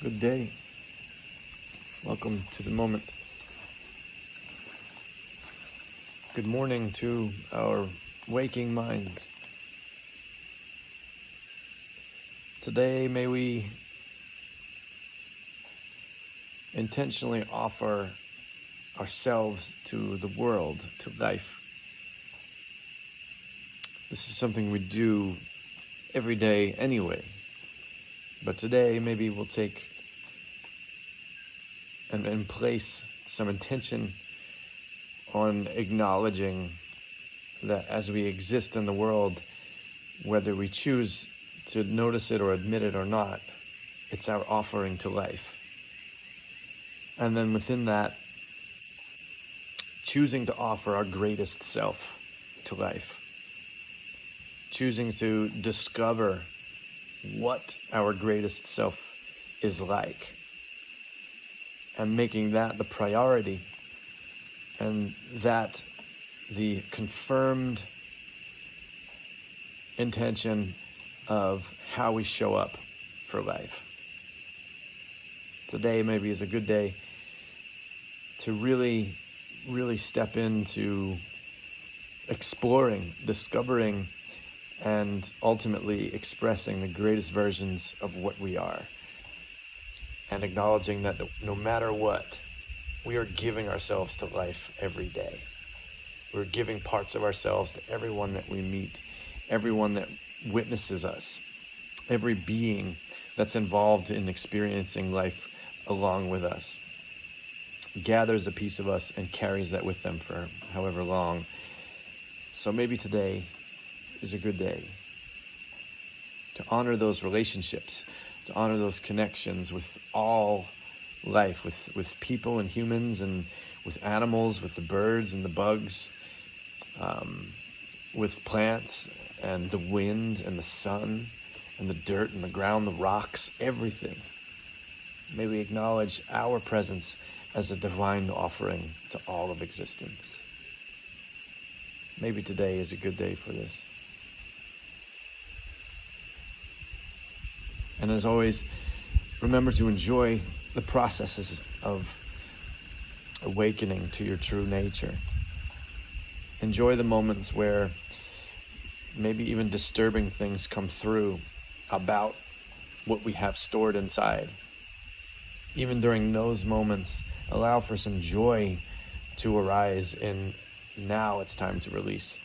Good day. Welcome to the moment. Good morning to our waking minds. Today, may we intentionally offer ourselves to the world, to life. This is something we do every day anyway. But today, maybe we'll take and place some intention on acknowledging that as we exist in the world, whether we choose to notice it or admit it or not, it's our offering to life. And then within that, choosing to offer our greatest self to life. Choosing to discover what our greatest self is like. And making that the priority, and that the confirmed intention of how we show up for life. Today maybe is a good day to really step into exploring, discovering, and ultimately expressing the greatest versions of what we are. And acknowledging that no matter what, we are giving ourselves to life every day. We're giving parts of ourselves to everyone that we meet, everyone that witnesses us, every being that's involved in experiencing life along with us, gathers a piece of us and carries that with them for however long. So maybe today is a good day to honor those relationships, to honor those connections with all life, with people and humans, and with animals, with the birds and the bugs, with plants and the wind and the sun and the dirt and the ground, the rocks, everything. May we acknowledge our presence as a divine offering to all of existence. Maybe today is a good day for this. And as always, remember to enjoy the processes of awakening to your true nature. Enjoy the moments where maybe even disturbing things come through about what we have stored inside. Even during those moments, allow for some joy to arise in now it's time to release.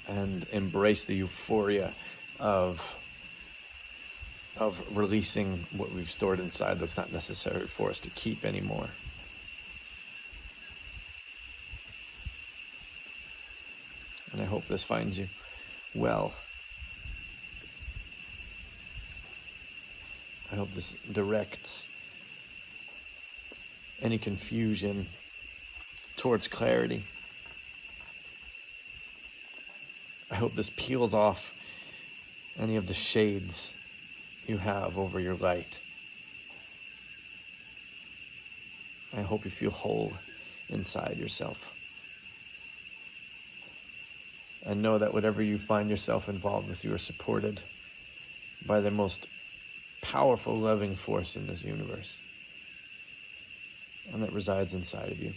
And embrace the euphoria of releasing what we've stored inside that's not necessary for us to keep anymore. And I hope this finds you well. I hope this directs any confusion towards clarity. I hope this peels off any of the shades you have over your light. I hope you feel whole inside yourself. And know that whatever you find yourself involved with, you are supported by the most powerful, loving force in this universe. And that resides inside of you.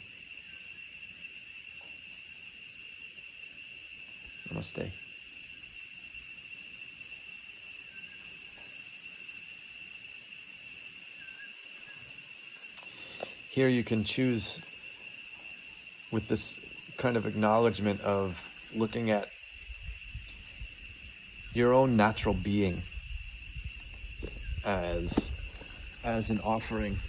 Namaste. Here you can choose, with this kind of acknowledgement of looking at your own natural being as an offering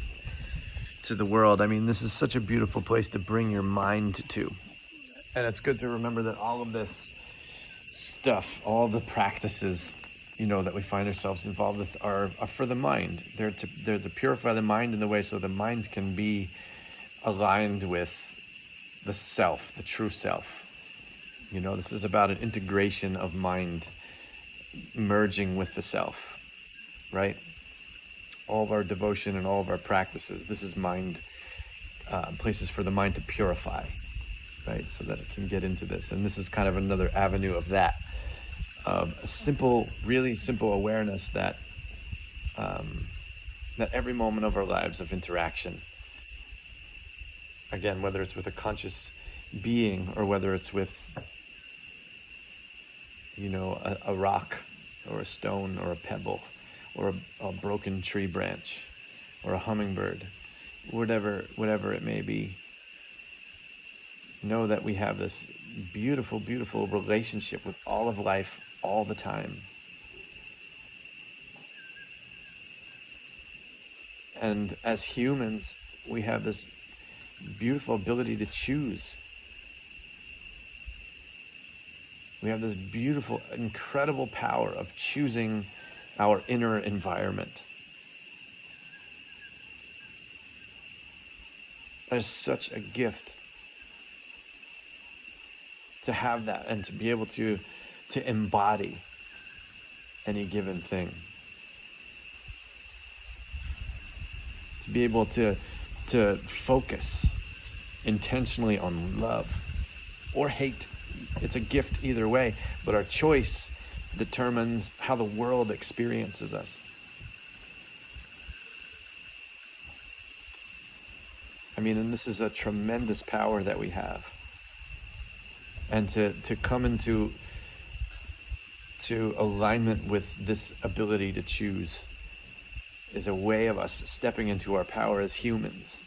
to the world. I mean, this is such a beautiful place to bring your mind to. And it's good to remember that all of this stuff, all the practices, that we find ourselves involved with are for the mind. They're to purify the mind in the way so the mind can be aligned with the self, the true self. This is about an integration of mind merging with the self, right? All of our devotion and all of our practices, this is mind, places for the mind to purify, right? So that it can get into this. And this is kind of another avenue of that. A simple, really simple awareness that that every moment of our lives of interaction, again, whether it's with a conscious being or whether it's with, a rock or a stone or a pebble or a broken tree branch or a hummingbird, whatever it may be, know that we have this beautiful, beautiful relationship with all of life all the time. And as humans, we have this beautiful ability to choose. We have this beautiful, incredible power of choosing our inner environment. That is such a gift to have that and to be able to embody any given thing. To be able to focus intentionally on love or hate. It's a gift either way, but our choice determines how the world experiences us. And this is a tremendous power that we have. And to come into alignment with this ability to choose is a way of us stepping into our power as humans.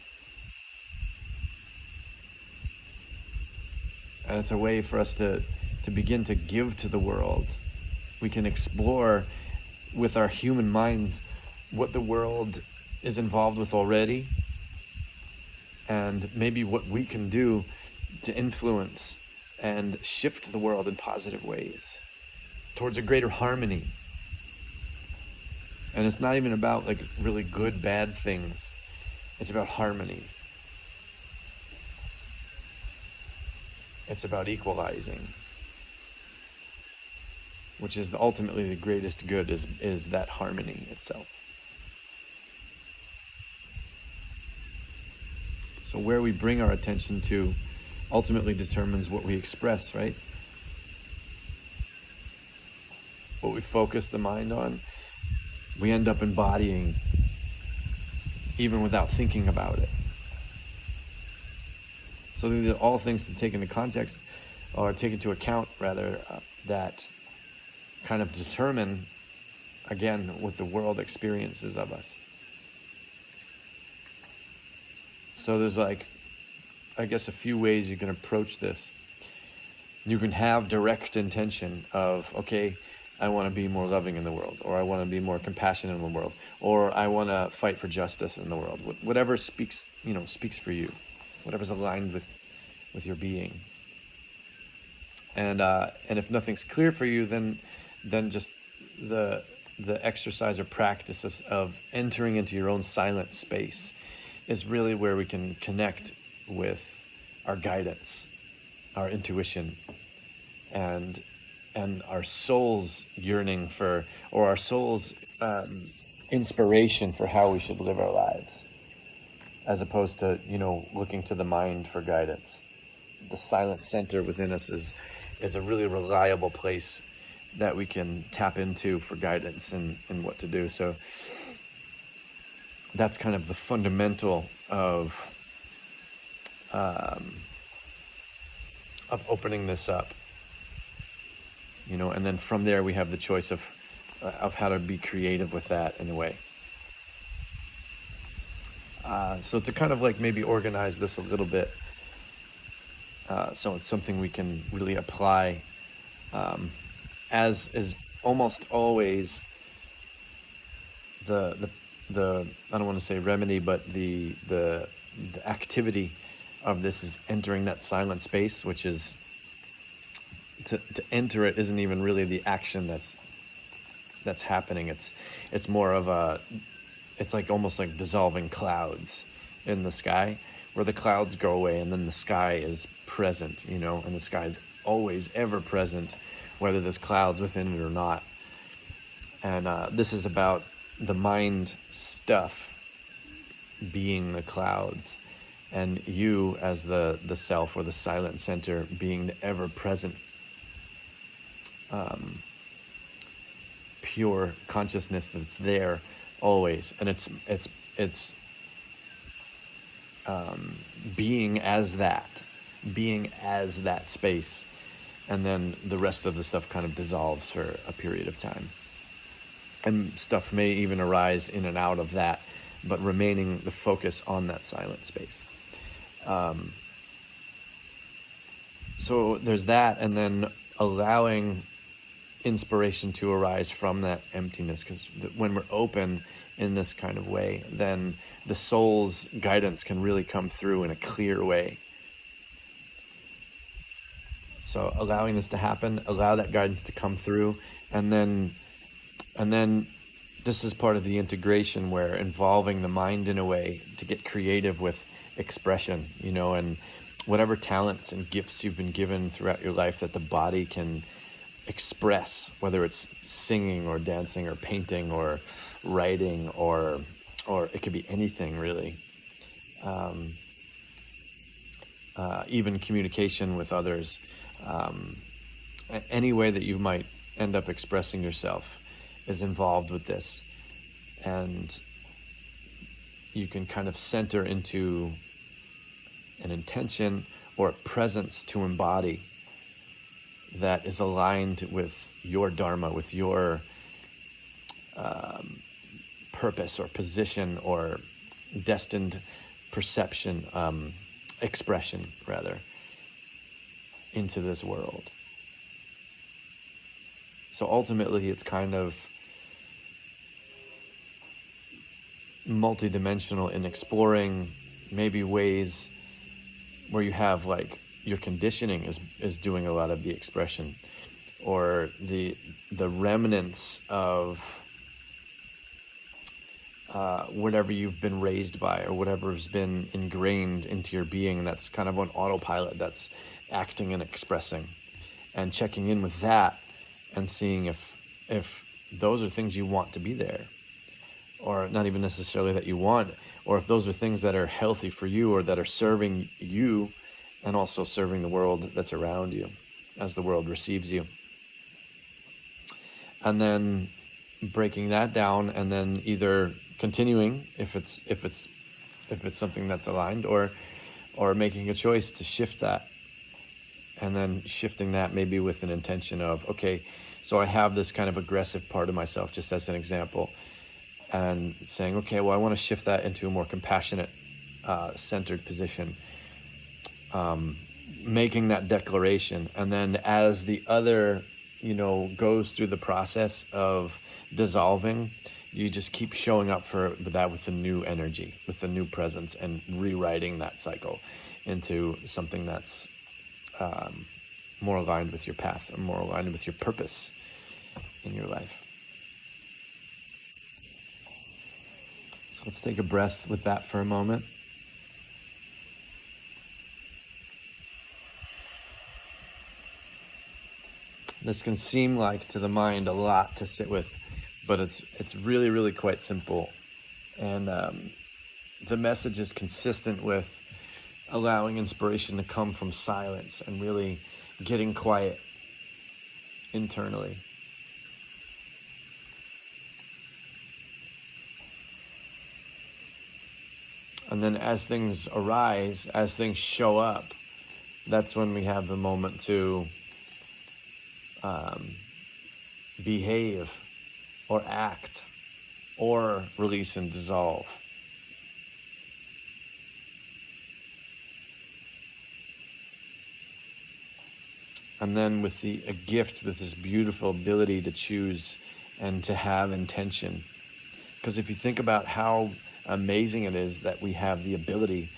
And it's a way for us to begin to give to the world. We can explore with our human minds what the world is involved with already, and maybe what we can do to influence and shift the world in positive ways towards a greater harmony. And it's not even about like really good, bad things. It's about harmony. It's about equalizing, which is ultimately the greatest good, is that harmony itself. So where we bring our attention to ultimately determines what we express, right? What we focus the mind on, we end up embodying even without thinking about it. So these are all things to take into context, or take into account rather, that kind of determine, again, what the world experiences of us. So there's I guess a few ways you can approach this. You can have direct intention of, okay, I want to be more loving in the world, or I want to be more compassionate in the world, or I want to fight for justice in the world. Whatever speaks for you, whatever's aligned with your being. And if nothing's clear for you, then just the exercise or practice of entering into your own silent space is really where we can connect with our guidance, our intuition, and our soul's yearning for, or our soul's inspiration for how we should live our lives, as opposed to looking to the mind for guidance. The silent center within us is a really reliable place that we can tap into for guidance and what to do. So that's kind of the fundamental of opening this up, and then from there we have the choice of how to be creative with that in a way. So to kind of maybe organize this a little bit, so it's something we can really apply, as is almost always the I don't want to say remedy, but the activity of this is entering that silent space, which is to enter it isn't even really the action that's happening. It's more of it's almost like dissolving clouds in the sky, where the clouds go away and then the sky is present, and the sky is always ever present, whether there's clouds within it or not. And this is about the mind stuff being the clouds, and you as the self, or the silent center, being the ever-present pure consciousness that's there always. And it's being as that space, and then the rest of the stuff kind of dissolves for a period of time, and stuff may even arise in and out of that, but remaining the focus on that silent space. So there's that, and then allowing inspiration to arise from that emptiness, because when we're open in this kind of way, then the soul's guidance can really come through in a clear way. So allowing this to happen, allow that guidance to come through, and then this is part of the integration, where involving the mind in a way to get creative with expression, and whatever talents and gifts you've been given throughout your life that the body can express, whether it's singing or dancing or painting or writing or it could be anything really. Even communication with others, any way that you might end up expressing yourself is involved with this, and you can kind of center into an intention or a presence to embody that is aligned with your dharma, with your purpose or position or destined perception, expression rather, into this world. So ultimately it's kind of multidimensional in exploring maybe ways where you have like your conditioning is doing a lot of the expression, or the remnants of whatever you've been raised by, or whatever's been ingrained into your being that's kind of on autopilot, that's acting and expressing, and checking in with that and seeing if those are things you want to be there, or not even necessarily that you want, or if those are things that are healthy for you, or that are serving you and also serving the world that's around you as the world receives you. And then breaking that down, and then either continuing if it's something that's aligned, or making a choice to shift that, and then shifting that maybe with an intention of, okay, so I have this kind of aggressive part of myself, just as an example, and saying, okay, well, I want to shift that into a more compassionate, centered position, making that declaration. And then as the other, goes through the process of dissolving, you just keep showing up for that with a new energy, with a new presence, and rewriting that cycle into something that's more aligned with your path, or more aligned with your purpose in your life. So let's take a breath with that for a moment. This can seem like to the mind a lot to sit with, but it's really, really quite simple. And the message is consistent with allowing inspiration to come from silence and really getting quiet internally. And then as things arise, as things show up, that's when we have the moment to behave or act or release and dissolve. And then with a gift, with this beautiful ability to choose and to have intention. Because if you think about how amazing it is that we have the ability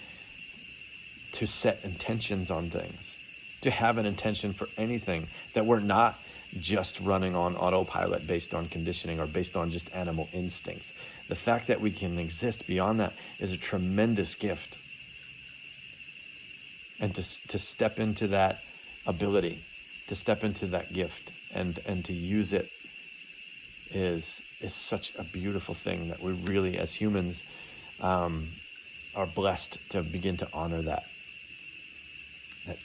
to set intentions on things, to have an intention for anything, that we're not just running on autopilot based on conditioning or based on just animal instincts. The fact that we can exist beyond that is a tremendous gift. And to step into that ability, to step into that gift and to use it is such a beautiful thing that we really, as humans, are blessed to begin to honor that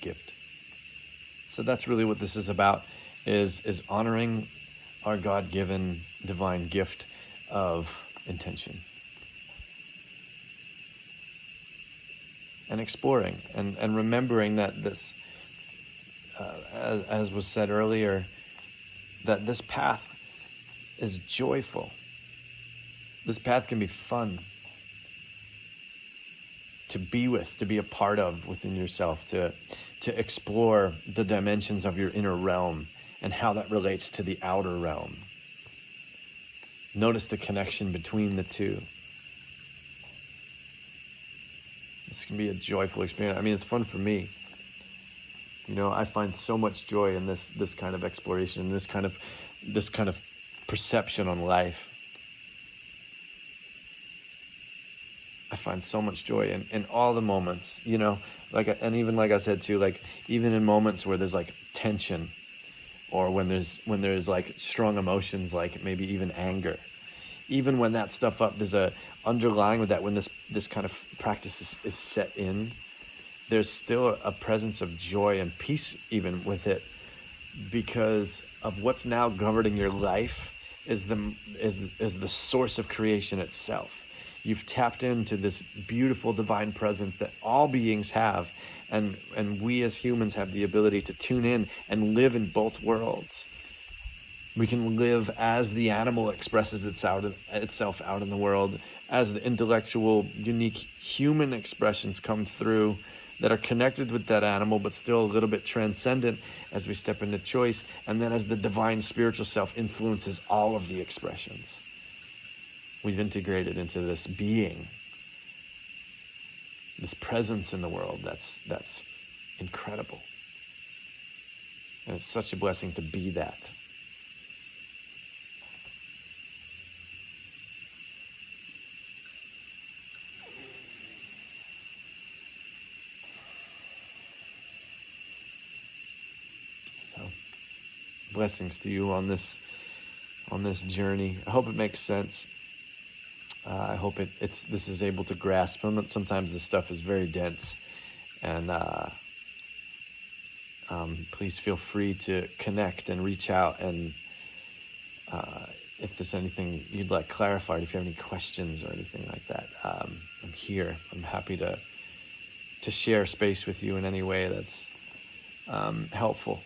gift. So that's really what this is about, is honoring our God-given divine gift of intention. And exploring and remembering that this, as was said earlier, that this path is joyful. This path can be fun to be with, to be a part of within yourself, to explore the dimensions of your inner realm and how that relates to the outer realm. Notice the connection between the two. This can be a joyful experience. I mean, it's fun for me. You know, I find so much joy in this kind of exploration, this kind of perception on life. I find so much joy in all the moments, you know, and even like I said too, like even in moments where there's like tension, or when there's like strong emotions, like maybe even anger. Even when that stuff up, there's a underlying with that, when this kind of practice is set in, there's still a presence of joy and peace even with it, because of what's now governing your life is the source of creation itself. You've tapped into this beautiful divine presence that all beings have, and we as humans have the ability to tune in and live in both worlds. We can live as the animal expresses itself out in the world, as the intellectual, unique human expressions come through that are connected with that animal, but still a little bit transcendent as we step into choice, and then as the divine spiritual self influences all of the expressions. We've integrated into this being, this presence in the world that's incredible. And it's such a blessing to be that. So, blessings to you on this journey. I hope it makes sense. I hope this is able to grasp. Sometimes this stuff is very dense, and please feel free to connect and reach out. And if there's anything you'd like clarified, if you have any questions or anything like that, I'm here. I'm happy to share space with you in any way that's helpful.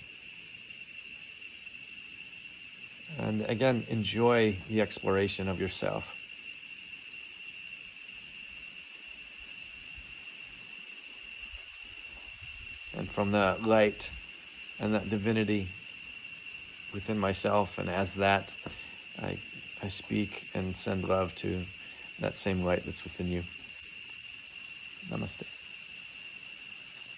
And again, enjoy the exploration of yourself. And from the light and that divinity within myself, and as that, I speak and send love to that same light that's within you. Namaste.